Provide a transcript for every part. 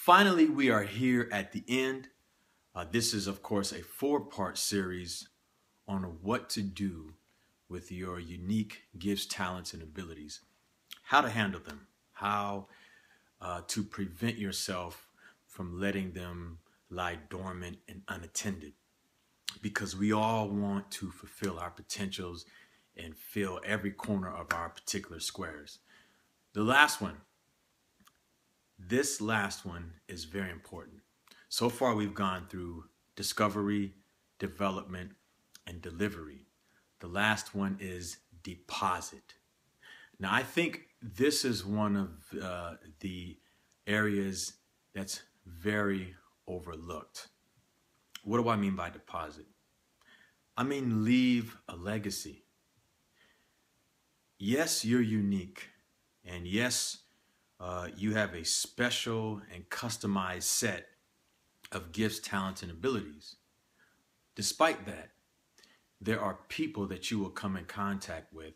Finally, we are here at the end. This is, of course, a four-part series on what to do with your unique gifts, talents, and abilities, how to handle them, how to prevent yourself from letting them lie dormant and unattended. Because we all want to fulfill our potentials and fill every corner of our particular squares. The last one, this last one is very important. So far, we've gone through discovery, development, and delivery. The last one is deposit. Now, I think this is one of the areas that's very overlooked. What do I mean by deposit? I mean leave a legacy. Yes, you're unique. And yes, you have a special and customized set of gifts, talents, and abilities. Despite that, there are people that you will come in contact with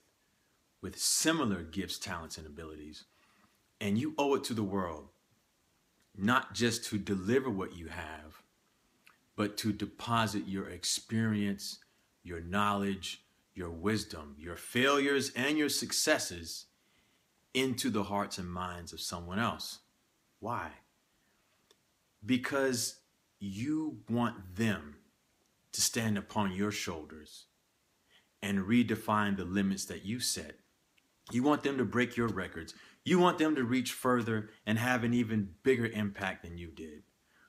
similar gifts, talents, and abilities. And you owe it to the world, not just to deliver what you have, but to deposit your experience, your knowledge, your wisdom, your failures, and your successes into the hearts and minds of someone else. Why? Because you want them to stand upon your shoulders and redefine the limits that you set. You want them to break your records. You want them to reach further and have an even bigger impact than you did.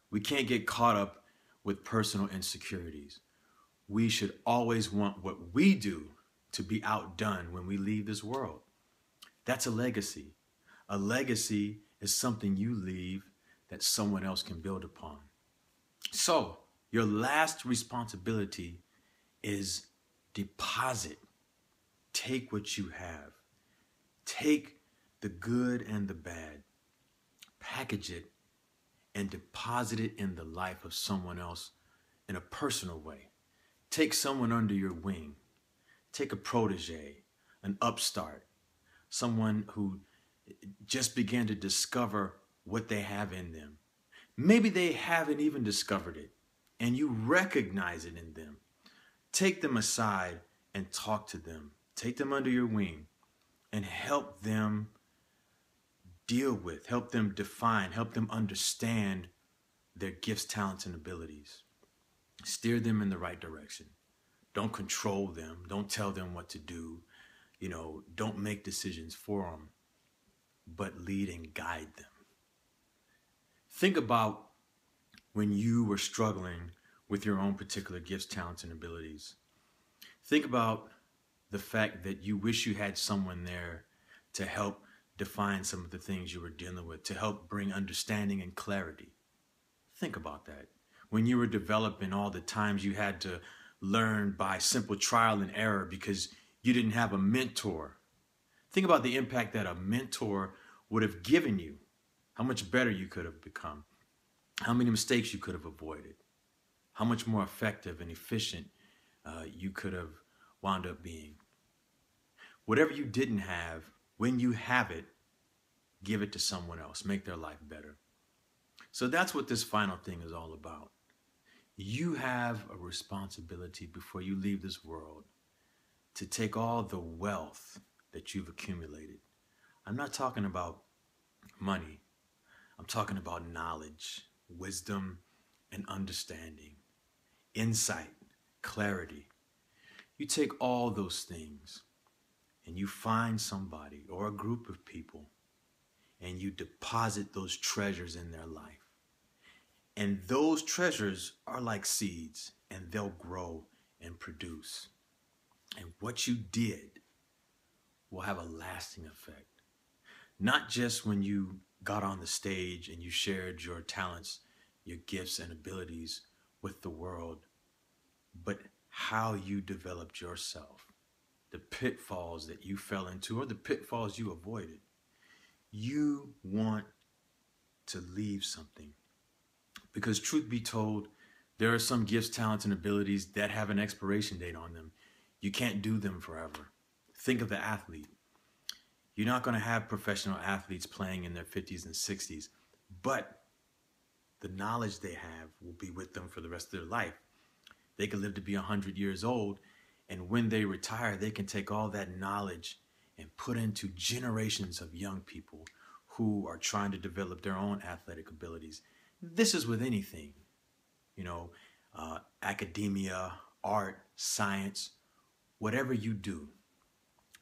We can't get caught up with personal insecurities. We should always want what we do to be outdone when we leave this world. That's a legacy. A legacy is something you leave that someone else can build upon. So, your last responsibility is deposit. Take what you have. Take the good and the bad. Package it and deposit it in the life of someone else in a personal way. Take someone under your wing. Take a protege, an upstart, someone who just began to discover what they have in them. Maybe they haven't even discovered it, and you recognize it in them. Take them aside and talk to them. Take them under your wing and help them deal with, help them define, help them understand their gifts, talents, and abilities. Steer them in the right direction. Don't control them. Don't tell them what to do. Don't make decisions for them, but lead and guide them. Think about when you were struggling with your own particular gifts, talents, and abilities. Think about the fact that you wish you had someone there to help define some of the things you were dealing with, to help bring understanding and clarity. Think about that. When you were developing, all the times you had to learn by simple trial and error because you didn't have a mentor. Think about the impact that a mentor would have given you, how much better you could have become, how many mistakes you could have avoided, how much more effective and efficient you could have wound up being. Whatever you didn't have, when you have it, give it to someone else. Make their life better. So that's what this final thing is all about. You have a responsibility before you leave this world to take all the wealth that you've accumulated. I'm not talking about money. I'm talking about knowledge, wisdom, and understanding, insight, clarity. You take all those things and you find somebody or a group of people and you deposit those treasures in their life. And those treasures are like seeds, and they'll grow and produce. And what you did will have a lasting effect. Not just when you got on the stage and you shared your talents, your gifts and abilities with the world, but how you developed yourself, the pitfalls that you fell into or the pitfalls you avoided. You want to leave something. Because truth be told, there are some gifts, talents, and abilities that have an expiration date on them. You can't do them forever. Think of the athlete. You're not going to have professional athletes playing in their 50s and 60s, but the knowledge they have will be with them for the rest of their life. They could live to be 100 years old, and when they retire, they can take all that knowledge and put into generations of young people who are trying to develop their own athletic abilities. This is with anything, academia, art, science, whatever you do,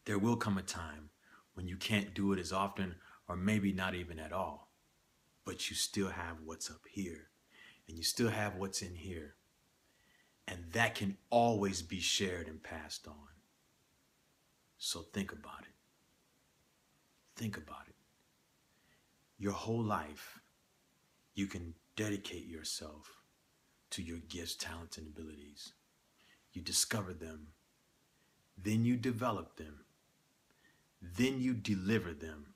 there will come a time when you can't do it as often, or maybe not even at all, but you still have what's up here, and you still have what's in here, and that can always be shared and passed on. So think about it. Think about it. Your whole life, you can dedicate yourself to your gifts, talents, and abilities. You discover them, then you develop them, then you deliver them.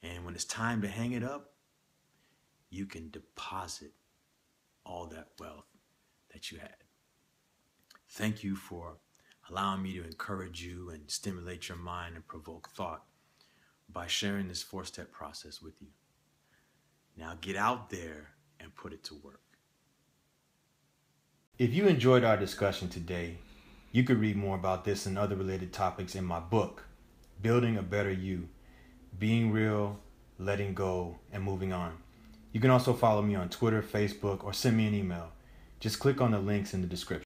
And when it's time to hang it up, you can deposit all that wealth that you had. Thank you for allowing me to encourage you and stimulate your mind and provoke thought by sharing this 4-step process with you. Now get out there and put it to work. If you enjoyed our discussion today, you could read more about this and other related topics in my book, Building a Better You, Being Real, Letting Go, and Moving On. You can also follow me on Twitter, Facebook, or send me an email. Just click on the links in the description.